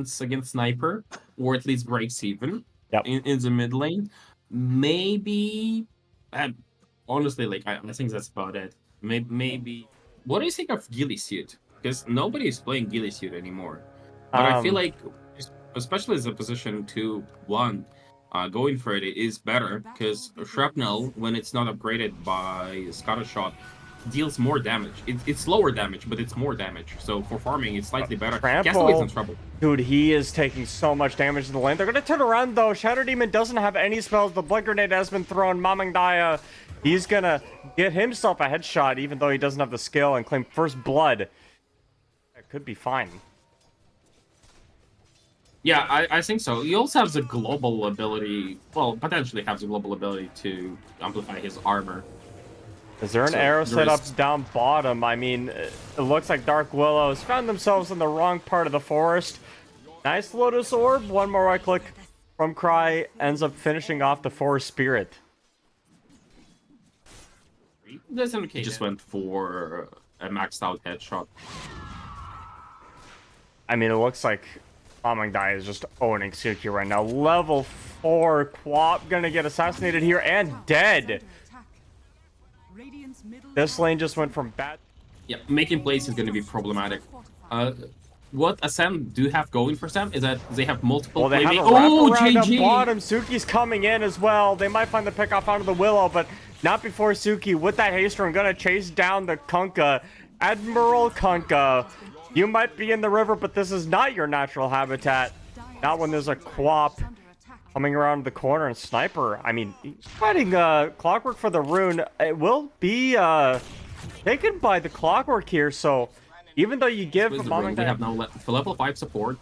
defense against sniper, or at least breaks even Yep. in the mid lane. Maybe, honestly, like I think that's about it. Maybe. What do you think of ghillie suit? Because nobody is playing ghillie suit anymore. But I feel like, especially as a position 2-1, going for it is better because shrapnel, when it's not upgraded by Scottish shot, deals more damage. It's lower damage, but it's more damage. So for farming, it's slightly better. Castaway's in trouble. Dude, he is taking so much damage in the lane. They're going to turn around, though. Shadow Demon doesn't have any spells. The Blood Grenade has been thrown. Mamangdaya, he's going to get himself a headshot, even though he doesn't have the skill, and claim first blood. That could be fine. Yeah, I think so. He also has the global ability, well, potentially has the global ability to amplify his armor. Is there an arrow set up down bottom? I mean, it looks like Dark Willows found themselves in the wrong part of the forest. Nice Lotus Orb. One more right click from Cry ends up finishing off the Forest Spirit. He just went for a maxed out headshot. I mean, it looks like Amangdai is just owning Suki right now. Level 4 Quap gonna get assassinated here and dead. This lane just went from bad. Yeah, making plays is going to be problematic. What Ascent do have going for them is that they have multiple. Well, they have a wraparound at bottom. Suki's coming in as well. They might find the pick off onto the Willow, but not before Suki with that haste run gonna chase down the Kunkka. Admiral Kunkka, you might be in the river, but this is not your natural habitat. Not when there's a Quap coming around the corner and Sniper. I mean, he's fighting Clockwork for the rune. It will be taken by the Clockwork here, so even though you give we have now for level 5 support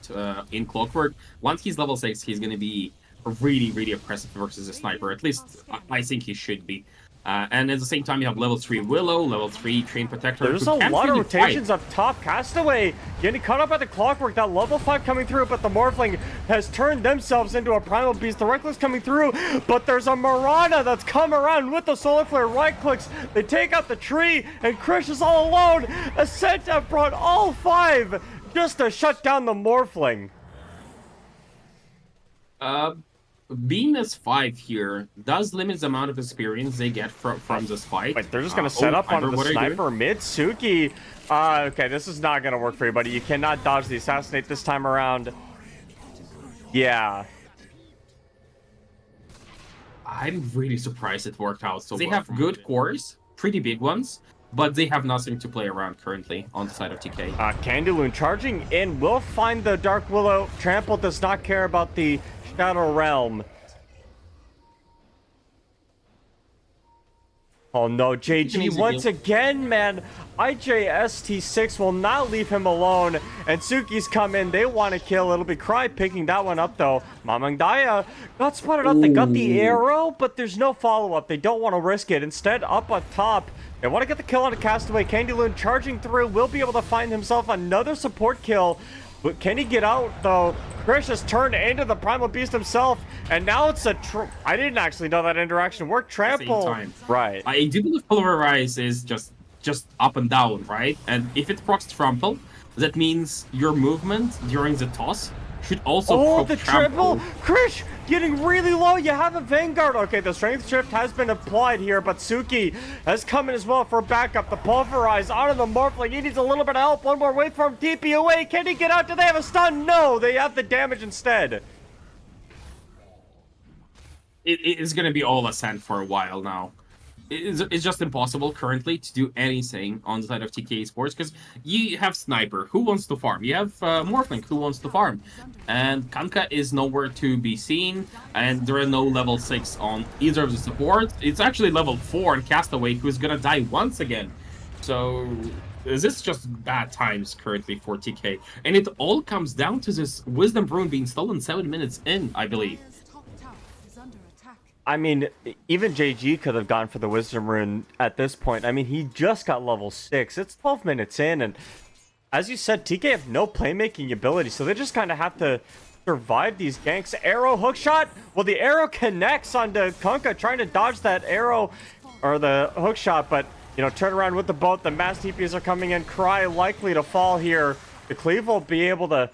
in Clockwork. Once he's level 6, he's going to be really oppressive versus a Sniper. At least I think he should be. And at the same time, you have level 3 Willow, level 3 Train Protector. There's a lot of rotations up top. Castaway getting caught up by the Clockwork. That level 5 coming through, but the Morphling has turned themselves into a Primal Beast. The Reckless coming through, but there's a Mirana that's come around with the Solar Flare. Right clicks, they take out the tree, and Krish is all alone. Ascent have brought all 5 just to shut down the Morphling. Being as 5 here does limit the amount of experience they get from this fight. Wait, they're just going to set up onto the Sniper mid. Suki. Okay, this is not going to work for you, buddy. You cannot dodge the Assassinate this time around. Yeah. I'm really surprised it worked out so well. They have good cores, pretty big ones, but they have nothing to play around currently on the side of TK. Candyloon charging in will find the Dark Willow. Trample does not care about the Shadow Realm. Oh no, JG once again, man. IJST6 will not leave him alone. And Suki's come in. They want to kill. It'll be Cry picking that one up, though. Mamangdaya got spotted up. They got the arrow, but there's no follow-up. They don't want to risk it. Instead, up on top, they want to get the kill on a Castaway. Candyloon charging through. Will be able to find himself another support kill. But can he get out, though? Krish has turned into the Primal Beast himself, and now it's a I didn't actually know that interaction worked. Trample. Right. I do believe Pulverize is just up and down, right? And if it procs Trample, that means your movement during the toss should also the triple. Krish getting really low. You have a Vanguard. Okay, the Strength Shift has been applied here, but Suki has come in as well for backup. The Pulverize out of the Morphling. He needs a little bit of help. One more wait for him. TP away. Can he get out? Do they have a stun? No, they have the damage instead. It is going to be all Ascent for a while now. It's just impossible currently to do anything on the side of TK Sports because you have Sniper who wants to farm, you have Morphling who wants to farm, and Kunkka is nowhere to be seen, and there are no level 6 on either of the supports. It's actually level 4 on Castaway who's gonna die once again. So this is just bad times currently for TK, and it all comes down to this Wisdom Rune being stolen 7 minutes in, I believe. I mean, even JG could have gone for the Wisdom Rune at this point. I mean, he just got level 6. It's 12 minutes in, and as you said, TK have no playmaking ability, so they just kind of have to survive these ganks. Arrow hookshot. Well, the arrow connects onto Kunkka, trying to dodge that arrow or the hookshot, but, you know, turn around with the boat. The mass TPs are coming in. Cry likely to fall here. The Cleave will be able to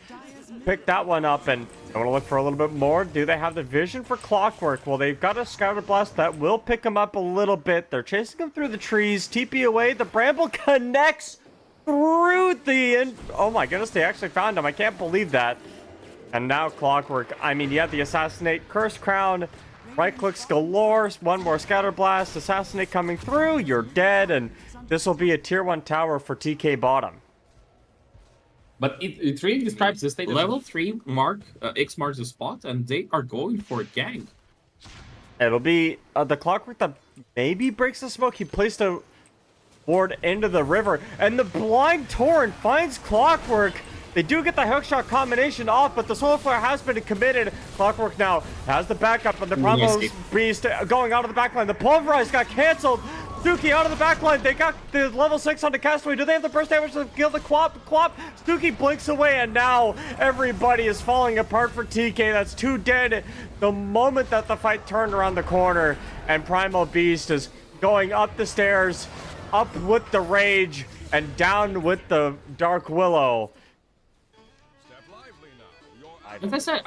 pick that one up, and I want to look for a little bit more. Do they have the vision for Clockwork? Well, they've got a Scatter Blast that will pick him up a little bit. They're chasing him through the trees. TP away. The Bramble connects through the... Oh my goodness, they actually found him. I can't believe that. And now Clockwork. I mean, you have the Assassinate, Curse Crown, right clicks galore, one more Scatter Blast, Assassinate coming through, you're dead, and this will be a tier 1 tower for TK bottom. But it really describes this state. Level 3 mark, X marks the spot, and they are going for a gang. It'll be the Clockwork that maybe breaks the smoke. He placed a ward into the river, and the Blind Torrent finds Clockwork. They do get the hookshot combination off, but the solar flare has been committed. Clockwork now has the backup, and the Bravo's Beast going out of the backline. The Pulverize got canceled. Stuki out of the backline. They got the level 6 on the Castaway. Do they have the burst damage to kill the Quap? Stuki blinks away, and now everybody is falling apart for TK. That's 2 dead the moment that the fight turned around the corner, and Primal Beast is going up the stairs, up with the Rage, and down with the Dark Willow. Like I said,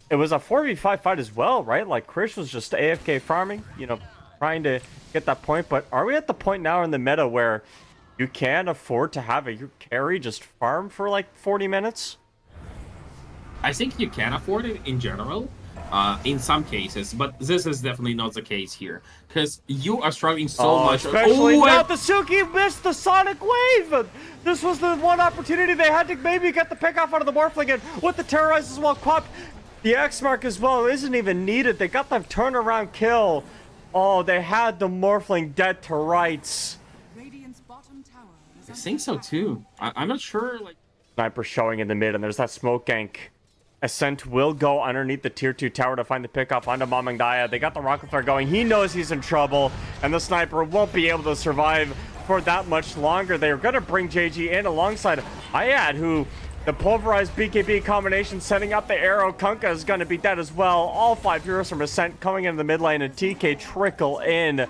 it was a 4v5 fight as well, right? Like, Krish was just AFK farming, you know, trying to get that point. But are we at the point now in the meta where you can afford to have a carry just farm for like 40 minutes? I think you can afford it in general, in some cases, but this is definitely not the case here, because you are struggling so much. Especially now the Suki missed the Sonic Wave! This was the one opportunity they had to maybe get the pick off out of the Morphling, and with the Terrorize as well, Quap, the X mark as well isn't even needed. They got the turnaround kill. Oh, they had the Morphling dead to rights. I think so too. I'm not sure, like... Sniper showing in the mid, and there's that smoke gank. Ascent will go underneath the tier 2 tower to find the pickup onto Mamangdaya. They got the rocket flare going. He knows he's in trouble, and the sniper won't be able to survive for that much longer. They're going to bring JG in alongside Ayad, who the pulverized BKB combination setting up the arrow. Kunkka is going to be dead as well. All 5 heroes from Ascent coming into the mid lane, and TK trickle in,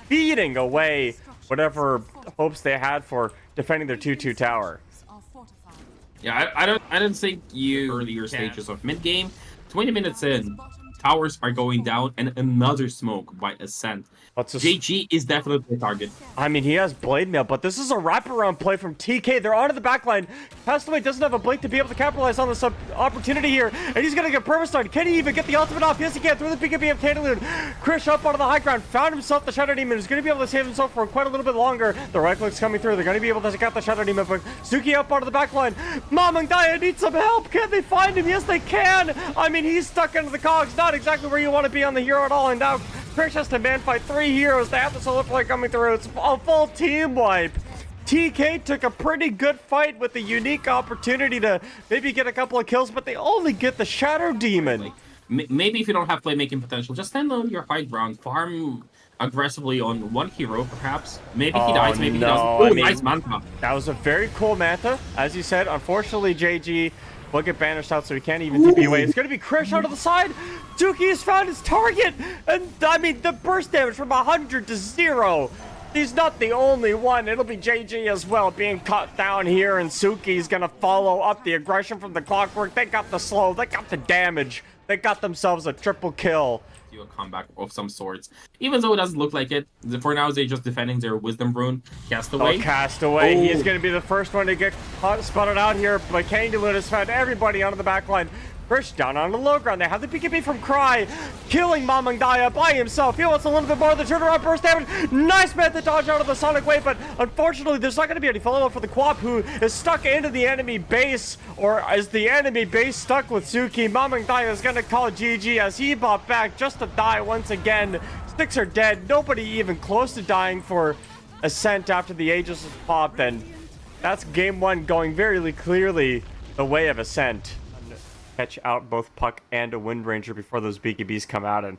feeding away whatever hopes they had for defending their 2-2 tower. Yeah, I don't think you earlier stages of mid game, 20 minutes in, towers are going down, and another smoke by Ascent. JG is definitely a target. I mean, he has Blade Mail, but this is a wraparound play from TK. They're onto the backline. Castaway doesn't have a blink to be able to capitalize on this opportunity here, and he's going to get Permastone. Can he even get the ultimate off? Yes, he can. Through the BKB of Candaloon. Krish up onto the high ground, found himself the Shadow Demon. He's going to be able to save himself for quite a little bit longer. The right click's coming through. They're going to be able to take out the Shadow Demon, but Suki up onto the backline. Mamangdaya needs some help. Can they find him? Yes, they can. I mean, he's stuck into the cogs. Not exactly where you want to be on the hero at all, and now Krish has to man fight 3 heroes. They have the solar flare coming through. It's a full team wipe. TK took a pretty good fight with a unique opportunity to maybe get a couple of kills, but they only get the Shadow Demon. Maybe if you don't have playmaking potential, just stand on your high ground, farm aggressively on one hero, perhaps. Maybe he dies, maybe he doesn't. Oh, nice Manta. That was a very cool Manta, as you said. Unfortunately, JG will get banished out, so he can't even TP away. It's going to be Krish out of the side. Suki has found his target. And, I mean, the burst damage from 100 to 0. He's not the only one. It'll be JG as well being cut down here. And Suki's going to follow up the aggression from the Clockwork. They got the slow. They got the damage. They got themselves a triple kill. Do a comeback of some sorts. Even though it doesn't look like it, for now they're just defending their Wisdom Rune. Castaway. Oh, Castaway. He is going to be the first one to get spotted out here. But Candaloon has found everybody onto the back line. Krish down on the low ground. They have the BKB from Cry, killing Mamangdaya by himself. He wants a little bit more of the turnaround burst damage. Nice method dodge out of the Sonic Wave, but unfortunately, there's not going to be any follow-up for the Quap, who is stuck into the enemy base, or is the enemy base stuck with Suki. Mamangdaya is going to call GG as he bought back just to die once again. Sticks are dead. Nobody even close to dying for Ascent after the Aegis was popped, and that's game 1 going very clearly the way of Ascent. Catch out both Puck and a Wind Ranger before those BKBs come out, and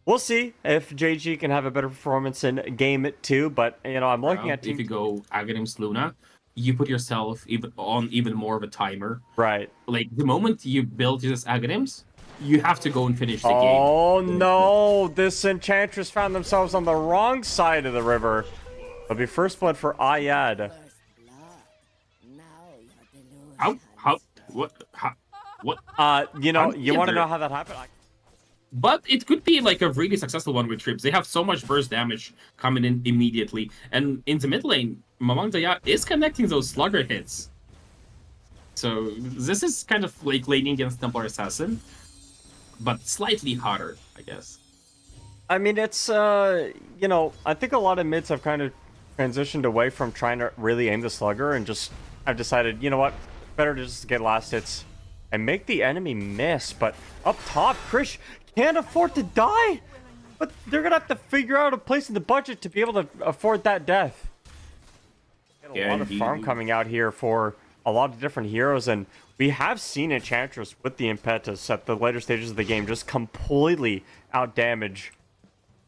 we'll see if JG can have a better performance in game 2. But you know, I'm looking at if you go Aghanim's Luna, you put yourself even more of a timer. Right. Like the moment you build this Aghanims, you have to go and finish the game. Oh no! This Enchantress found themselves on the wrong side of the river. It'll be first blood for Ayad. What? What? You want to know how that happened? But it could be like a really successful one with Trips. They have so much burst damage coming in immediately. And in the mid lane, Mamang Daya is connecting those slugger hits. So this is kind of like laning against Templar Assassin, but slightly hotter, I guess. I mean, it's, I think a lot of mids have kind of transitioned away from trying to really aim the slugger and just have decided, you know what, better to just get last hits and make the enemy miss. But up top, Krish can't afford to die, but they're gonna have to figure out a place in the budget to be able to afford that death. Get a lot of farm coming out here for a lot of different heroes, and we have seen Enchantress with the impetus at the later stages of the game just completely outdamage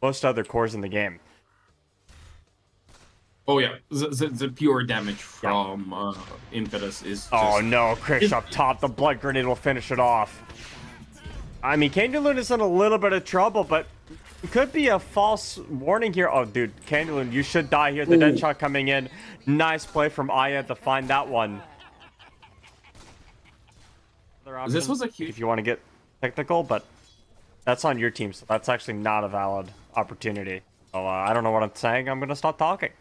most other cores in the game. Oh yeah, the pure damage from impetus is. Oh no, Krish up top, the blood grenade will finish it off. I mean, Candyloon is in a little bit of trouble, but it could be a false warning here. Oh, dude, Candyloon, you should die here. The dead shot coming in. Nice play from Aya to find that one. This was a huge... If you want to get technical, but that's on your team, so that's actually not a valid opportunity. So I don't know what I'm saying. I'm going to stop talking.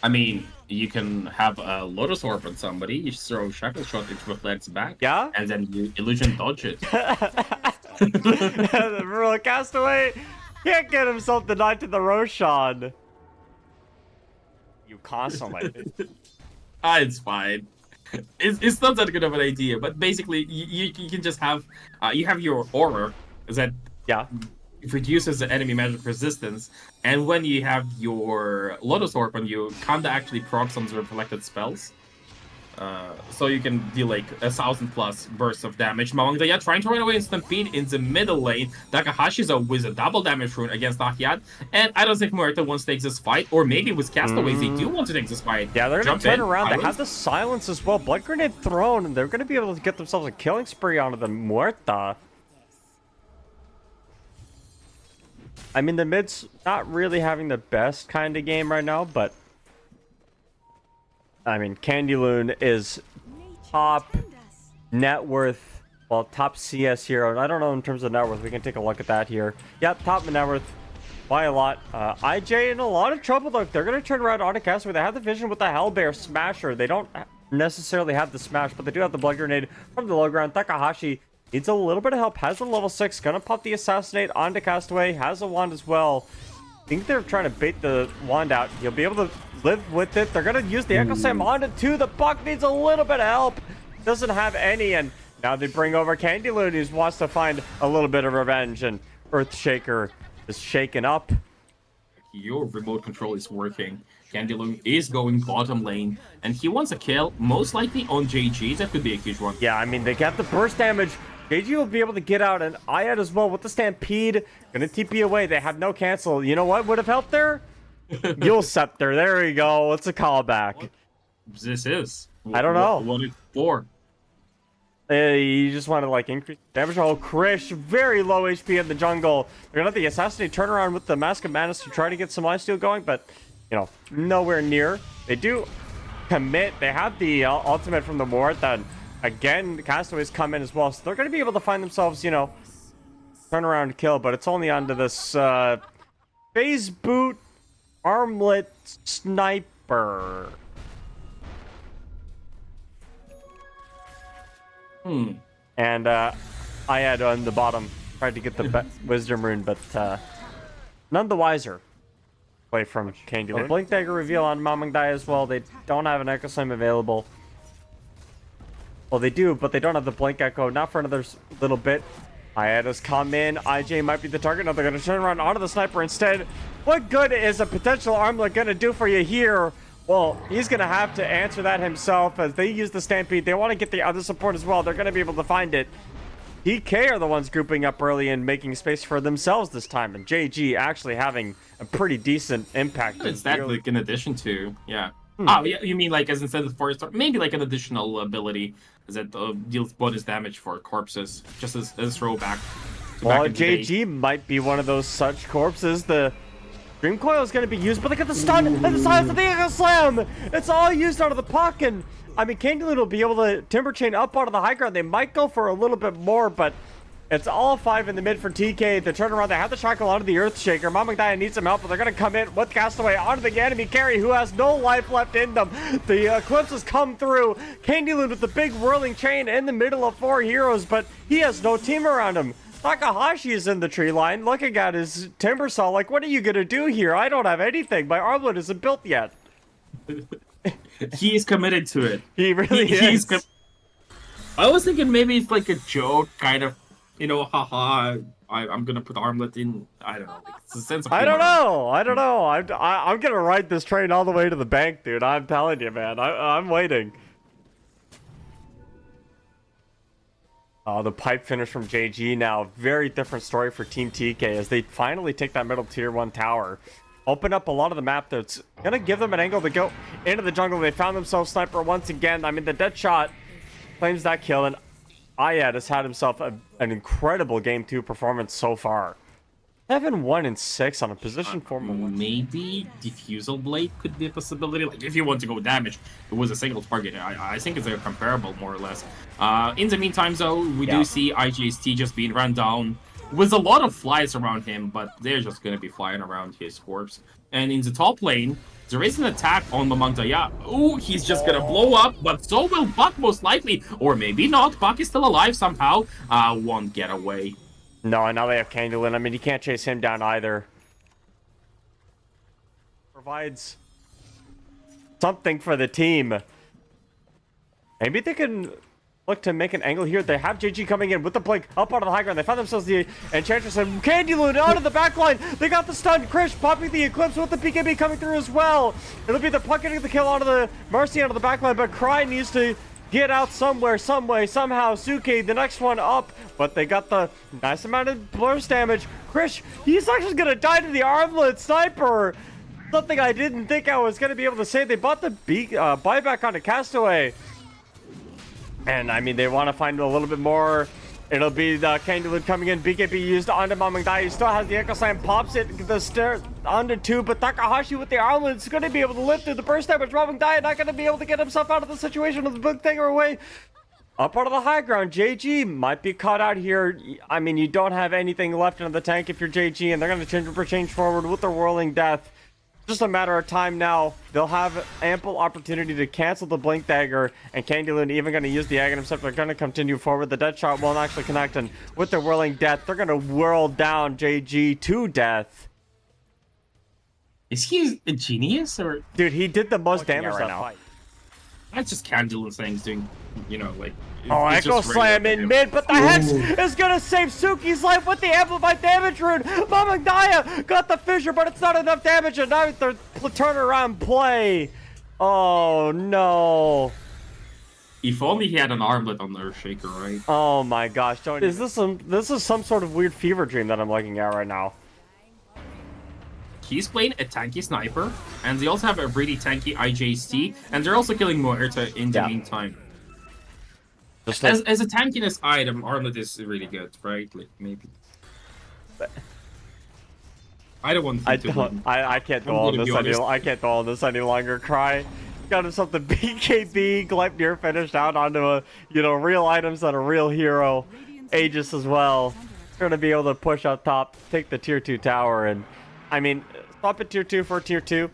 I mean, you can have a Lotus Orb on somebody, you throw Shackle Shot, it reflects back, yeah, and then you illusion dodge it. The real Castaway can't get himself denied to the Roshan. You constantly. It's fine. It's not that good of an idea, but basically, you can just have, you have your Aura that reduces the enemy magic resistance, and when you have your Lotus Orb on you, kinda actually proc some of the reflected spells. So you can deal like 1,000+ bursts of damage. Mamang Daya trying to run away in Stampede in the middle lane. Takahashi's with a double damage rune against Ahyad, and I don't think Muerta wants to take this fight, or maybe with Castaways they do want to take this fight. Yeah, they're gonna turn around. They have the silence as well. Blood Grenade thrown, and they're gonna be able to get themselves a killing spree onto the Muerta. I mean, the mid's not really having the best kind of game right now, but I mean, Candyloon is top net worth, well, top CS hero. I don't know in terms of net worth. We can take a look at that here. Yep, top net worth by a lot. IJ in a lot of trouble, though. They're going to turn around on a Castaway. They have the vision with the Hellbear Smasher. They don't necessarily have the Smash, but they do have the Blood Grenade from the low ground. Takahashi needs a little bit of help. Has the level 6. Going to pop the Assassinate onto Castaway. Has a wand as well. I think they're trying to bait the wand out. He'll be able to live with it. They're going to use the Echo Slam on it too. The Buck needs a little bit of help. Doesn't have any, and now they bring over Candyloon, who wants to find a little bit of revenge, and Earthshaker is shaken up. Your remote control is working. Candyloon is going bottom lane, and he wants a kill, most likely on JG. That could be a huge one. Yeah, I mean, they got the burst damage. JG will be able to get out, and Ayat as well with the Stampede. Gonna TP away. They have no cancel. You know what would have helped there? Yule Scepter. There you go. It's a callback. What this is? I don't know. What it's for? You just want to like increase damage. Oh, Krish, very low HP in the jungle. They're gonna have the Assassinate turnaround with the Mask of Madness to try to get some lifesteal going, but you know, nowhere near. They do commit. They have the ultimate from the Ward. Then again, the Castaways come in as well, so they're gonna be able to find themselves, you know, turnaround kill. But it's only onto this phase boot armlet sniper. And I had on the bottom tried to get the wisdom rune, but none the wiser. Play from Candyloon. Blink Dagger reveal on Mamang Daya as well. They don't have an Echo Slam available. Well, they do, but they don't have the Blink Echo. Not for another little bit. Hayata's come in. IJ might be the target. No, they're going to turn around onto the sniper instead. What good is a potential armlet going to do for you here? Well, he's going to have to answer that himself as they use the Stampede. They want to get the other support as well. They're going to be able to find it. DK are the ones grouping up early and making space for themselves this time. And JG actually having a pretty decent impact. It's that like in addition to, yeah. Oh, yeah, you mean like as instead of forest, maybe like an additional ability that deals bonus damage for corpses, just as a throwback. Well, JG might be one of those such corpses. The Dream Coil is going to be used, but look at the stun and the size of the Eagle Slam. It's all used out of the puck, and I mean, Candyloon will be able to Timber Chain up out of the high ground. They might go for a little bit more, but it's all 5 in the mid for TK. The turnaround, they have the shackle onto the Earthshaker. Mamangdaya needs some help, but they're going to come in with Castaway onto the enemy carry, who has no life left in them. The Eclipse has come through. Candyloon with the big whirling chain in the middle of 4 heroes, but he has no team around him. Takahashi is in the tree line, looking at his Timber Saw like, what are you going to do here? I don't have anything. My armlet isn't built yet. He is committed to it. He really is. I was thinking maybe it's like a joke, kind of, you know, haha, I'm going to put armlet in. I don't know. It's a sense of humor. I don't know. I'm going to ride this train all the way to the bank, dude. I'm telling you, man. I'm waiting. Oh, the pipe finish from JG now. Very different story for Team TK as they finally take that middle tier 1 tower. Open up a lot of the map that's going to give them an angle to go into the jungle. They found themselves Sniper once again. I mean, the dead shot claims that kill, and Ayad has had himself an incredible Game 2 performance so far. 7-1-6 on a position 4. Maybe Diffusal Blade could be a possibility. Like, if you want to go damage, it was a single target. I think it's comparable, more or less. In the meantime, though, we do see IGST just being run down with a lot of flies around him, but they're just going to be flying around his corpse. And in the top lane, there is an attack on Mamangdaya. Oh, he's just going to blow up, but so will Buck most likely. Or maybe not. Buck is still alive somehow. Won't get away. No, now they have Candyloon. I mean, you can't chase him down either. Provides something for the team. Maybe they can look to make an angle here. They have JG coming in with the blink up out of the high ground. They found themselves the Enchantress and Candyloon out of the back line. They got the stun. Krish popping the Eclipse with the BKB coming through as well. It'll be the puck getting the kill onto the Mercy onto the back line, but Cry needs to get out somewhere, some way, somehow. Suke, the next one up, but they got the nice amount of burst damage. Krish, he's actually going to die to the armlet sniper. Something I didn't think I was going to be able to say. They bought the buyback onto Castaway. And, I mean, they want to find a little bit more. It'll be the Candyloon coming in. BKB used onto Mamangdaya. He still has the Echo Slam. Pops it. The stair onto 2. But Takahashi with the armlet is going to be able to live through the burst damage. Mamangdaya not going to be able to get himself out of the situation with the big thing away. Up out of the high ground. JG might be caught out here. I mean, you don't have anything left in the tank if you're JG. And they're going to change forward with the Whirling Death. Just a matter of time now. They'll have ample opportunity to cancel the Blink Dagger, and Candyloon even going to use the Aghanim Scepter. They're going to continue forward. The Dead Shot won't actually connect, and with the Whirling Death, they're going to whirl down JG to death. Is he a genius, or? Dude, he did the most damage right now. Fight. That's just Candyloon saying he's doing, you know, like... Oh, Echo Slam in mid, but the Hex is going to save Suki's life with the Amplified Damage Rune. Mamangdaya got the Fissure, but it's not enough damage, and now they're turnaround play. Oh, no. If only he had an armlet on the Earthshaker, right? Oh, my gosh. This is some sort of weird fever dream that I'm looking at right now. He's playing a tanky sniper, and they also have a really tanky IJST, and they're also killing Muerta in the meantime. As a tankiness item, armlet is really good, right? Like, maybe. I don't want to. I can't go on this any. I can't go on this any longer. Cry got himself the BKB Gleipnir finished out onto a real items on a real hero. Aegis as well. Gonna be able to push up top, take the tier 2 tower, and I mean, stop at tier 2 for tier 2.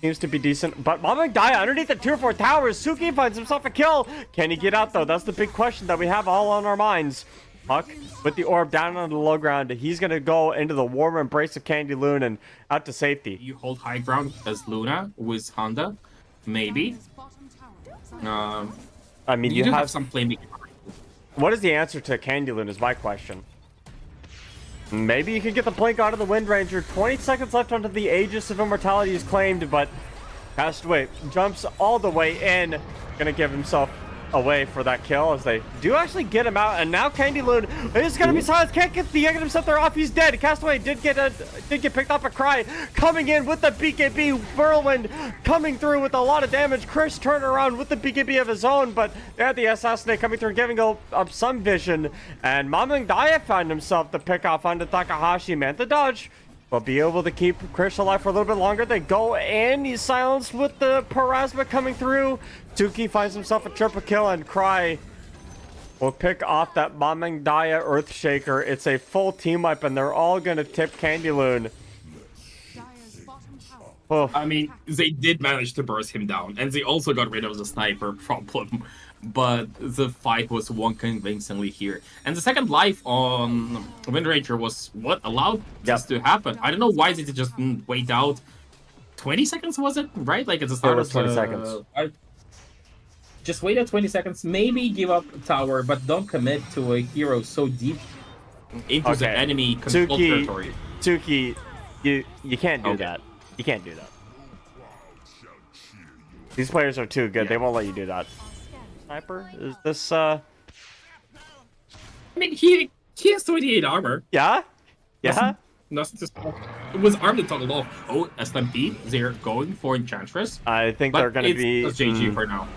Seems to be decent, but Mamangdaya underneath the tier 4 towers. Suki finds himself a kill. Can he get out though? That's the big question that we have all on our minds. Puck with the orb down on the low ground. He's gonna go into the warm embrace of Candyloon and out to safety. You hold high ground as Luna with Honda, maybe. I mean, you do have some playmaking. What is the answer to Candyloon is my question. Maybe you can get the blink out of the Wind Ranger. 20 seconds left until the Aegis of Immortality is claimed, but Castaway jumps all the way in. Gonna give himself away for that kill as they do actually get him out, and now Candyloon is gonna be silenced. Can't get the Aghanim Scepter off. He's dead. Castaway did get picked up a Cry coming in with the BKB Whirlwind coming through with a lot of damage. Chris turned around with the BKB of his own, but they had the Assassinate coming through and giving up some vision, and Mamangdaya found himself the pick off onto Takahashi. Man, the dodge will be able to keep Krish alive for a little bit longer. They go in. He's silenced with the Parasma coming through. Suki finds himself a triple kill, and Cry will pick off that Mamang Daya Earthshaker. It's a full team wipe, and they're all going to tip Candyloon. Oh. I mean, they did manage to burst him down, and they also got rid of the sniper problem, but the fight was won convincingly here. And the second life on Wind Ranger was what allowed this to happen. I don't know why they just didn't wait out 20 seconds, was it? Right? Like at the start of 20 seconds. Just wait out 20 seconds, maybe give up tower, but don't commit to a hero so deep into the enemy control territory. Tsuki, you can't do that. You can't do that. These players are too good. Yeah. They won't let you do that. Sniper? Is this, I mean, he has 28 armor. Yeah? Yeah? Nothing just... It was arm that toggled off. Oh, SMP. They're going for Enchantress. I think they're going to be... It's JG for now.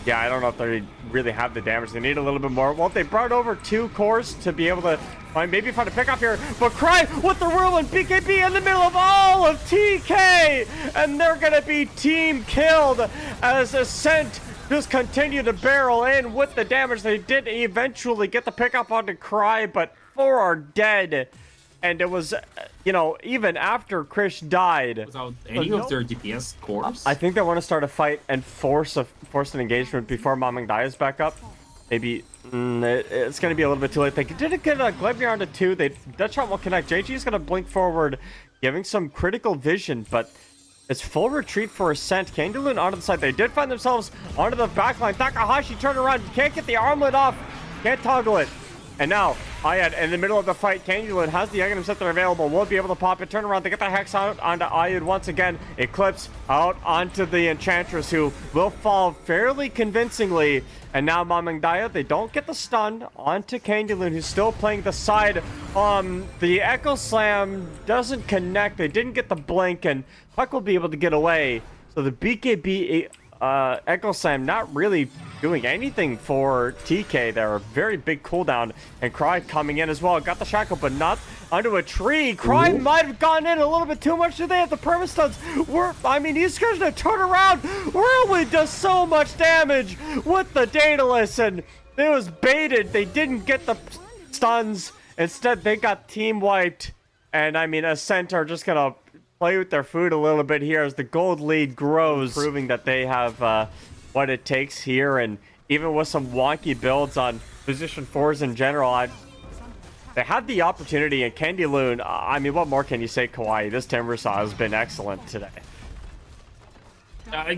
Yeah, I don't know if they really have the damage. They need a little bit more. Well, they brought over 2 cores to be able to maybe find a pickup here. But Cry with the whirlwind BKB in the middle of all of TK. And they're going to be team killed as Ascent just continue to barrel in with the damage. They did eventually get the pickup onto Cry, but 4 are dead. And it was, you know, even after Krish died. Without any of their DPS cores? I think they want to start a fight and force an engagement before Mamang Daya's back up. Maybe it's going to be a little bit too late. They did get a Glebnir onto 2. Deadshot will connect. JG is going to blink forward, giving some critical vision, but it's full retreat for Ascent. Candyloon onto the side. They did find themselves onto the backline. Takahashi turned around. Can't get the armlet off. Can't toggle it. And now, Ayad, in the middle of the fight, Candyloon has the items that are available, won't be able to pop it. Turn around, they get the Hex out onto Ayad once again. Eclipse out onto the Enchantress, who will fall fairly convincingly. And now Mamang Daya, they don't get the stun onto Candyloon, who's still playing the side. The Echo Slam doesn't connect. They didn't get the blink, and Huck will be able to get away. So the BKB Echo Slam not really doing anything for TK there. A very big cooldown, and Cry coming in as well. Got the shackle, but not onto a tree. Cry might have gone in a little bit too much. Do they have the permastuns? I mean, he's going to turn around. Whirlwind does so much damage with the Daedalus, and it was baited. They didn't get the stuns. Instead, they got team wiped. And I mean, Ascent are just going to play with their food a little bit here as the gold lead grows, proving that they have what it takes here. And even with some wonky builds on position 4s in general, they had the opportunity. And Candyloon, I mean, what more can you say, Kawaii? This Timbersaw has been excellent today.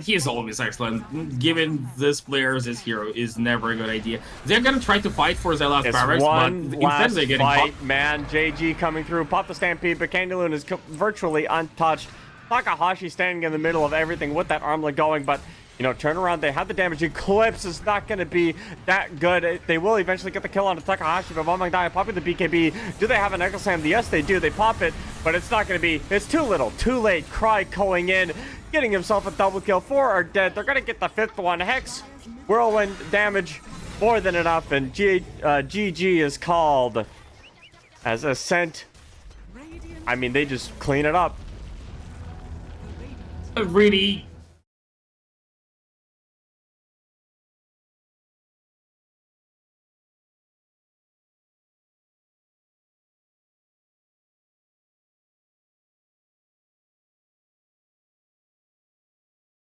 He is always excellent. Given this player as his hero is never a good idea. They're gonna try to fight for their last barracks, but instead they're getting fight, man. JG coming through, pop the Stampede, but Candyloon is virtually untouched. Takahashi standing in the middle of everything with that armlet going, but you know, turn around. They have the damage. Eclipse is not going to be that good. They will eventually get the kill on Takahashi, but Mamang Daya popping the BKB. Do they have an Echo Slam? Yes, they do. They pop it, but it's not going to be. It's too little, too late. Cry going in, getting himself a double kill. 4 are dead. They're going to get the 5th one. Hex, whirlwind damage, more than enough, and GG is called as Ascent. I mean, they just clean it up. A really